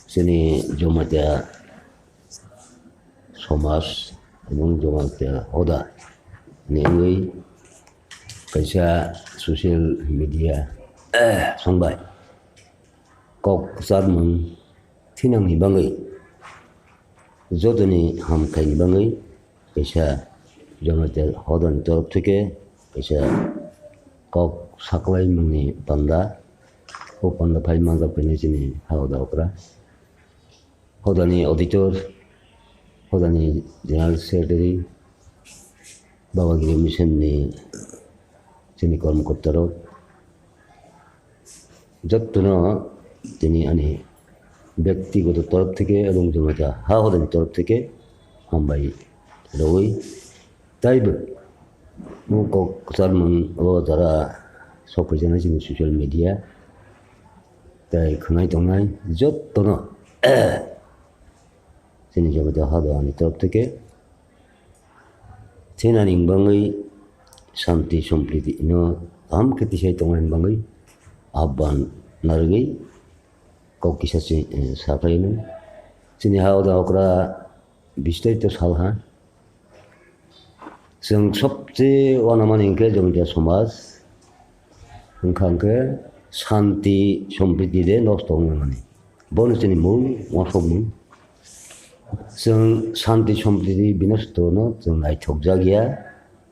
sini Jomata Somas এবং Jomata Oda ini kaisa sosial media songbai kok sarmung tinang ni bangai jodoni ham kai ni bangai kaisa Jomata Oda ni torop theke kaisa kok saklai mungni panda o panda phai mangga pene sini hauda okra Hodani auditor, Hodani general secretary, Babagiri mission ni sini কর্মকর্তারা যতনা তিনি আনি ব্যক্তিগত তরফ থেকে এবং জমাতা হাওদানি তরফ থেকে আমবাই রই তাইবে মুক সারমন ও যারা সপরিজনা যিনি সোশ্যাল মিডিয়া তাই খনাই দংনাই যতনা sini jomata hadoani torop theke thenaning bangai shanti sompriti no am kheti sai tongan bangai abban nargai kokisa safainu sini hauda okra বিস্তারিত সালহা जों सबसे अनामानिंके जमजा समाज ओंखांके शांति समृद्धि दे नष्ट माने बनसनि मूल मसबमोन जों शांति समृद्धि बिनस्तनो जों नायथकजागिया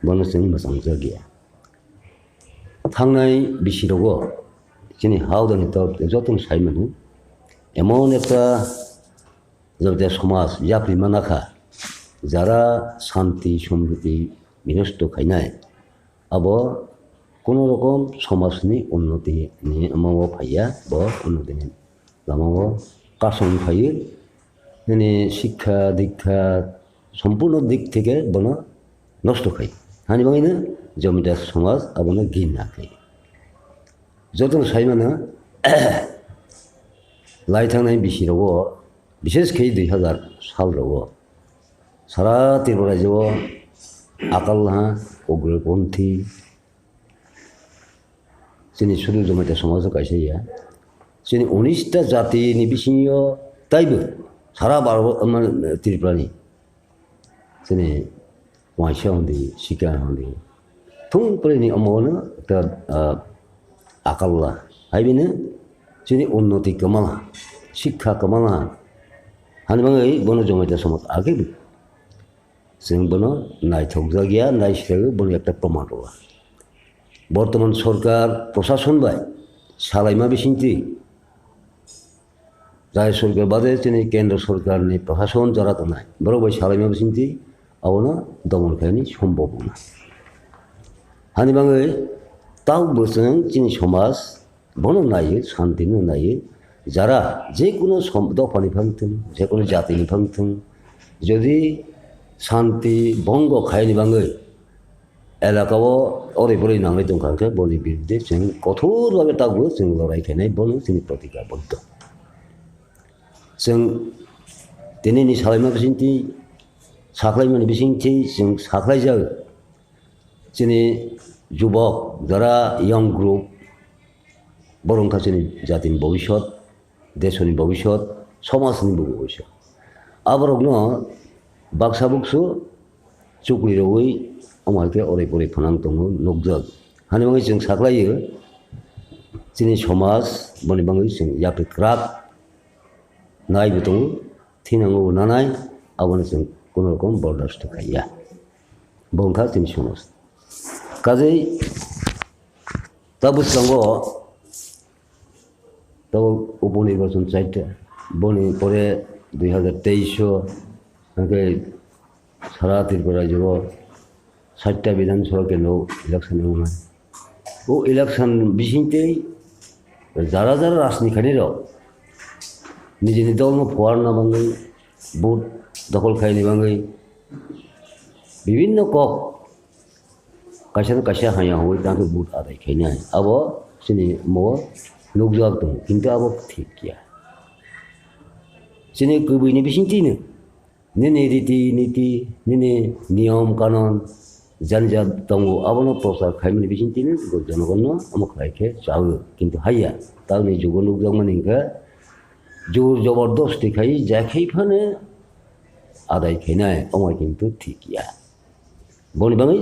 बनो जों मोजांजागिया थांनाय बिसिरावबो जोंनि हावदानि तरफ जतन साइमोन एमन একটা जमजा समाज जाफ्रिमानाखा যারা শান্তি সমৃদ্ধি বিনষ্ট খাইনাय আবো কোনো রকম সমাজনি উন্নতি নি মাও ফাইয়া ব উন্নতিনি লামাও কাসং ফাইयो মানে শিক্ষা দীক্ষা সম্পূর্ণ দিক থেকে বনো নষ্ট খাই হানি বাঙাইনো জমিদার সমাজ আবনো ঘৃণা খাই যতন সাইমানা লাই थांनाय बिसिरावबो বিশেষকৈ 2000 সালরাवबो সারা ত্রিপুরা রাজ্য আকালহা উগ্রপন্থী जोंनि सुलु जमाता समाजाव गायसाया जोंनि 19टा जातिनि बिसिनियाव ताइबो सारा भारत त्रिपुरानि जोंनि वाइसा हन्दी सिका हन्दी थुंफ्रायनि अमावनो आकालला हायबिनो जोंनि उन्नति कमाला शिक्षा कमाला हानिबाङै बनो जमाता समाज आगेबो जों बनो नायथकजागिया नायसिरागो बनो একটা प्रमाण रवा বর্তমান সরকার প্রশাসন বাই সালাইমা বিসিংতি রায় সরকার বাদে তিনি কেন্দ্র সরকারনি প্রশাসন যারা তো নাই বড় বাই সালাইমা বিসিংতি আবনো দমন খাইনি সম্ভব না হানি বাঙে তাও বসেন তিনি সমাজ বনো নাইয়ে শান্তিনো নাইয়ে যারা যে কোনো দফানি ভাঙতেন যে কোনো জাতিনি ভাঙতেন যদি শান্তি ভঙ্গ খাইনি বাঙে এলাকাও ओरैबोरै नांनाय दंखांखो बनि बिरुद्धे जों कठोरभावे दाबो जों लड़ायखायनाय बनो जोंनि प्रतिज्ञाबद्ध जों दिनैनि सालायमा बिसिंथि साख्लायमानि बिसिंथि जों साख्लायजायो जोंनि যুবক যারা ইয়ং গ্রুপ বরংখা जोंनि জাতিनि भबिष्यत देशनि भबिष्यत समाजनि भबिष्यत आबारगनो बाक्सा बुक्सु चुक्लिरवै अमायके ओरैबोरै फोनां दङ नगजग हानिबाङै जों साख्लायो जोंनि समाज बनिबाङै जों याफिक्राब नायबो दङ थैनांगौ नानाय आबानो जों কোনো রকম বরদাস্ত খাইয়া বংখা जोंनि समाज কাজেই তা বুঝলাম তো উপনির্বাচন চাইটা বনি পরে 2023 সারা ত্রিপুরা রাজ্য 60টা বিধানসভা কেন্দ্র ইলেকশন होना वो इलेक्शन बिसिंते যারা যারা রাজনীতিখানিরাও নিজের দলনো ফোয়ার না বাঙাই ভোট দখল খাইনি বাঙাই বিভিন্ন কক কাইসানো কাইসা হাইয়া হই তাকে ভোট আদায় খাইনাय আবো जोंनि मो नुगजाग दं কিন্তু আবো ঠিক गैया जोंनि गुबैनि बिसिंतिनो निने रीति नीति निने नियम कानुन janja tongo abono prosar khaimani bisintini janogono amok khaike chawo kintu haiya tauni jugonu jangmaninga jor jobardosти khai jakhei phane adai khainai amoi kintu thikia boni bangai